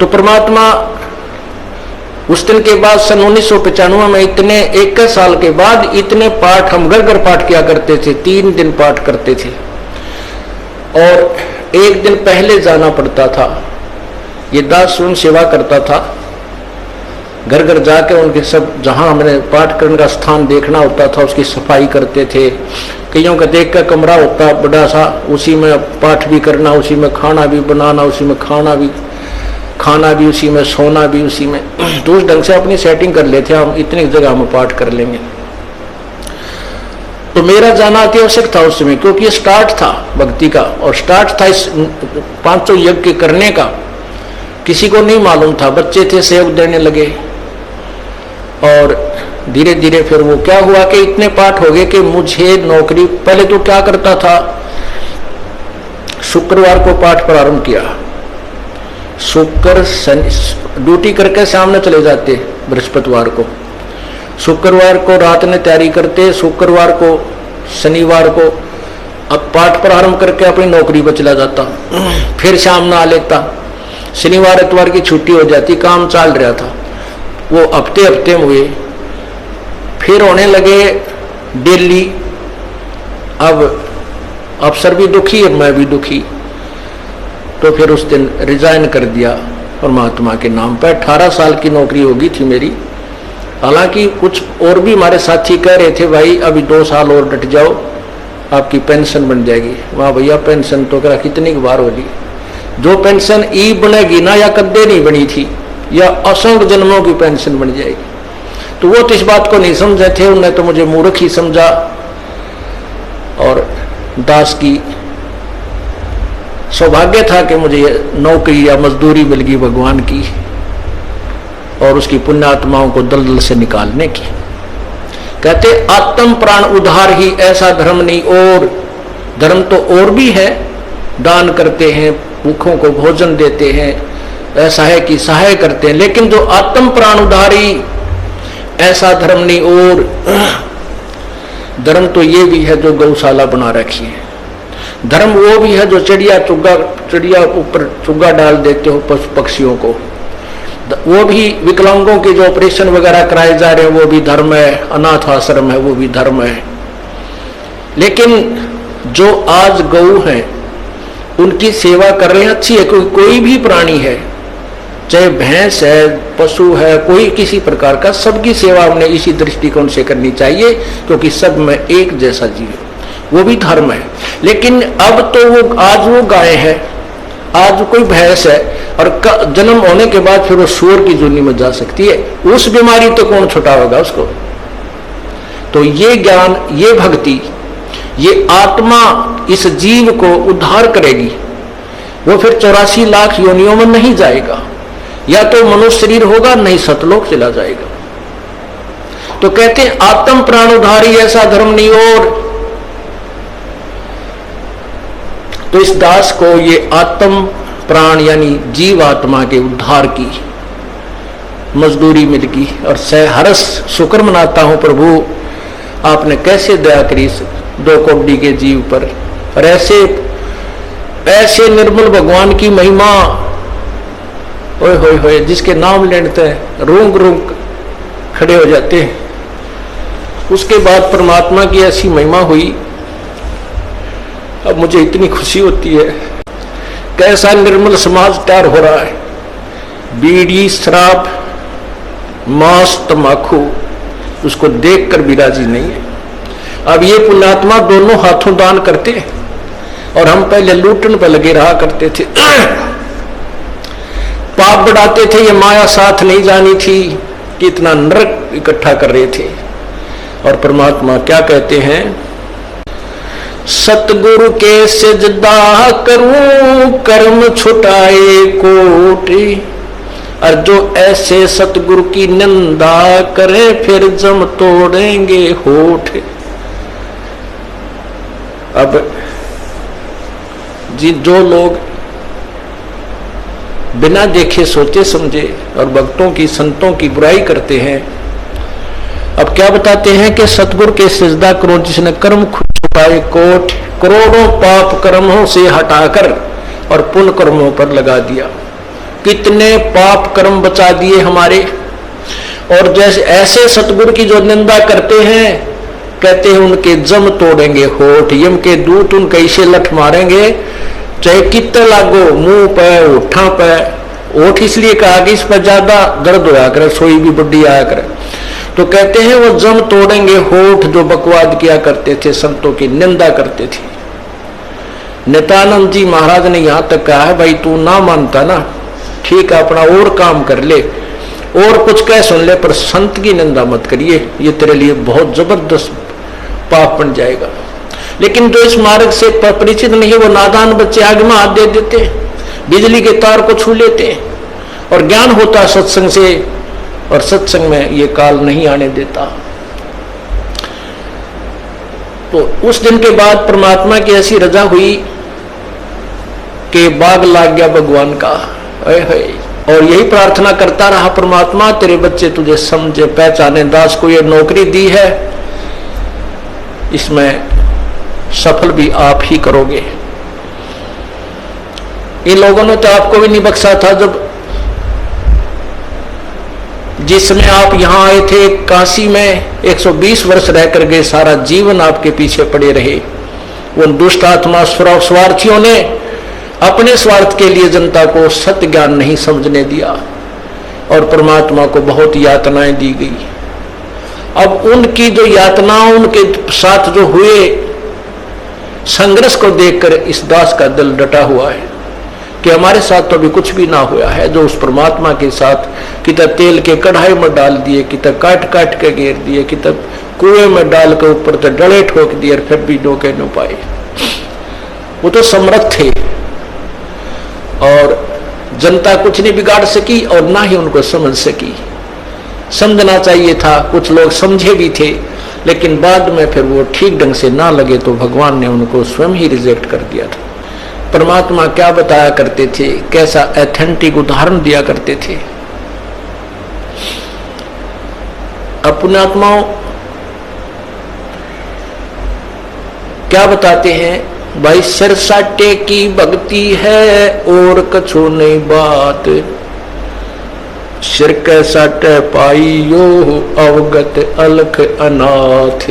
तो परमात्मा उस दिन के बाद सन 1995 में इतने 21 साल के बाद इतने पाठ हम घर घर पाठ किया करते थे, 3 दिन पाठ करते थे और 1 दिन पहले जाना पड़ता था। ये दास स्वयं सेवा करता था, घर घर जाके उनके सब जहां हमने पाठ करने का स्थान देखना होता था उसकी सफाई करते थे। कईयों का देख कर कमरा होता बड़ा सा, उसी में पाठ भी करना, उसी में खाना भी बनाना, उसी में खाना भी उसी में, सोना भी उसी में। तो उस ढंग से अपनी सेटिंग कर लेते हम, इतनी जगह हम पाठ कर लेंगे। तो मेरा जाना अति आवश्यक था उस समय, क्योंकि ये स्टार्ट था भक्ति का और स्टार्ट था इस 500 यज्ञ करने का। किसी को नहीं मालूम था, बच्चे थे सहयोग देने लगे और धीरे धीरे फिर वो क्या हुआ कि इतने पाठ हो गए कि मुझे नौकरी, पहले तो क्या करता था, शुक्रवार को पाठ प्रारंभ किया, शुक्र ड्यूटी करके सामने चले जाते बृहस्पतिवार को, शुक्रवार को रात में तैयारी करते, शुक्रवार को शनिवार को अब पाठ प्रारंभ करके अपनी नौकरी पर चला जाता, फिर शाम में आ लेता, शनिवार इतवार की छुट्टी हो जाती, काम चल रहा था। वो हफ्ते हुए, फिर होने लगे डेली। अब अफसर भी दुखी और मैं भी दुखी, तो फिर उस दिन रिजाइन कर दिया परमात्मा के नाम पर। 18 साल की नौकरी होगी थी मेरी। हालांकि कुछ और भी हमारे साथी कह रहे थे भाई अभी 2 साल और डट जाओ आपकी पेंशन बन जाएगी। वाह भैया, पेंशन तो करा कितनी बार होगी, जो पेंशन ई बनेगी ना या कद्दे नहीं बनी थी, या असंख्य जन्मों की पेंशन बन जाएगी। तो वो तो इस बात को नहीं समझे थे, उन्हें तो मुझे मूर्ख ही समझा। और दास की सौभाग्य था कि मुझे नौकरी या मजदूरी मिल गई भगवान की और उसकी पुण्यात्माओं को दलदल से निकालने की। कहते आत्म प्राण उद्धार ही ऐसा धर्म नहीं, और धर्म तो और भी है, दान करते हैं, भूखों को भोजन देते हैं, ऐसा है कि सहाय करते हैं, लेकिन जो आत्म प्राण उद्धारी ऐसा धर्म नहीं। और धर्म तो ये भी है जो गौशाला बना रखी है, धर्म वो भी है जो चिड़िया ऊपर चुग्गा डाल देते हो पशु पक्षियों को, वो भी विकलांगों के जो ऑपरेशन वगैरह कराए जा रहे हैं वो भी धर्म है, अनाथ आश्रम है वो भी धर्म है। लेकिन जो आज गौ है उनकी सेवा कर रहे हैं, अच्छी है, क्योंकि कोई भी प्राणी है, चाहे भैंस है, पशु है, कोई किसी प्रकार का, सबकी सेवा हमने इसी दृष्टिकोण से करनी चाहिए, क्योंकि सब में एक जैसा जीव, वो भी धर्म है। लेकिन अब तो वो आज वो गाय है, आज कोई भैंस है, और जन्म होने के बाद फिर वो सूअर की जूनी में जा सकती है, उस बीमारी तो कौन छुटाएगा उसको। तो ये ज्ञान, ये भक्ति, ये आत्मा इस जीव को उद्धार करेगी। वो फिर 84 लाख योनियों में नहीं जाएगा, या तो मनुष्य शरीर होगा, नहीं सतलोक चला जाएगा। तो कहते हैं आत्म प्राण उद्धारी ऐसा धर्म नहीं। और तो इस दास को ये आत्म प्राण यानी जीव आत्मा के उद्धार की मजदूरी मिल गई, और सहर्ष शुक्र मनाता हूं प्रभु आपने कैसे दया करी 2 कोड़ी के जीव पर। और ऐसे निर्मल भगवान की महिमा, ओए होए होए, जिसके नाम लेते हैं रूंग रूंग खड़े हो जाते हैं। उसके बाद परमात्मा की ऐसी महिमा हुई, अब मुझे इतनी खुशी होती है। कैसा निर्मल समाज तैयार हो रहा है, बीड़ी शराब मांस तम्बाकू उसको देखकर भी राजी नहीं है। अब ये पुण्यात्मा दोनों हाथों दान करते हैं, और हम पहले लूटन पर लगे रहा करते थे, पाप बढ़ाते थे, ये माया साथ नहीं जानी थी कि इतना नरक इकट्ठा कर रहे थे। और परमात्मा क्या कहते हैं, सतगुरु के सिजदा करूं कर्म छुटाए कोटि, और जो ऐसे सतगुरु की निंदा करे फिर जम तोड़ेंगे होठ। अब जो लोग बिना देखे सोचे समझे और भक्तों की संतों की बुराई करते हैं, अब क्या बताते हैं कि सतगुरु के सिजदा करो जिसने कर्म छुपाए कोट, करोड़ों पाप कर्मों से हटाकर और पुण्य कर्मों पर लगा दिया। कितने पाप कर्म बचा दिए हमारे। और जैसे ऐसे सतगुरु की जो निंदा करते हैं, कहते हैं उनके जम तोड़ेंगे होठ, यम के दूत उनके ऐसे लठ मारेंगे, चाहे कितने लागो, मुंह पे, होठा पे। होठ इसलिए कहा कि इस पर ज्यादा दर्द होया करे, सोई भी बड्डी आया करे। तो कहते हैं वो जम तोड़ेंगे होठ जो बकवाद किया करते थे, संतों की निंदा करते थे। नित्यानंद जी महाराज ने यहां तक कहा है, भाई तू ना मानता ना, ठीक है अपना और काम कर ले और कुछ कह सुन ले, पर संत की निंदा मत करिए, ये तेरे लिए बहुत जबरदस्त पाप बन जाएगा। लेकिन जो इस मार्ग से परिचित नहीं, वो नादान बच्चे आगे में हाथ दे देते, बिजली के तार को छू लेते, और ज्ञान होता सत्संग से, और सत्संग में ये काल नहीं आने देता। तो उस दिन के बाद परमात्मा की ऐसी रजा हुई कि बाग लाग गया भगवान का। और यही प्रार्थना करता रहा, परमात्मा तेरे बच्चे तुझे समझे पहचाने, दास को ये नौकरी दी है, इसमें सफल भी आप ही करोगे। इन लोगों ने तो आपको भी नहीं बख्शा था, जब जिसमें आप यहां आए थे काशी में 120 वर्ष रहकर गए, सारा जीवन आपके पीछे पड़े रहे। उन दुष्ट आत्मा स्वार्थियों ने अपने स्वार्थ के लिए जनता को सत्य ज्ञान नहीं समझने दिया, और परमात्मा को बहुत यातनाएं दी गई। अब उनकी जो यातनाओं, उनके साथ जो हुए संघर्ष को देखकर इस दास का दिल डटा हुआ है कि हमारे साथ तो अभी कुछ भी ना हुआ है। जो उस परमात्मा के साथ कितना तेल के कढ़ाई में डाल दिए, कितना काट काट के घेर दिए, कितना कुएं में डाल के ऊपर तो डले ठोक दिए, और फिर भी डोके न पाए। वो तो समर्थ थे, और जनता कुछ नहीं बिगाड़ सकी और ना ही उनको समझ सकी। समझना चाहिए था, कुछ लोग समझे भी थे, लेकिन बाद में फिर वो ठीक ढंग से ना लगे तो भगवान ने उनको स्वयं ही रिजेक्ट कर दिया था। परमात्मा क्या बताया करते थे, कैसा ऑथेंटिक उदाहरण दिया करते थे। अपने आत्माओं क्या बताते हैं, भाई सिर साटे की भक्ति है और कछु नहीं बात, सिर के साटे पाइयो अवगत अलख अनाथ।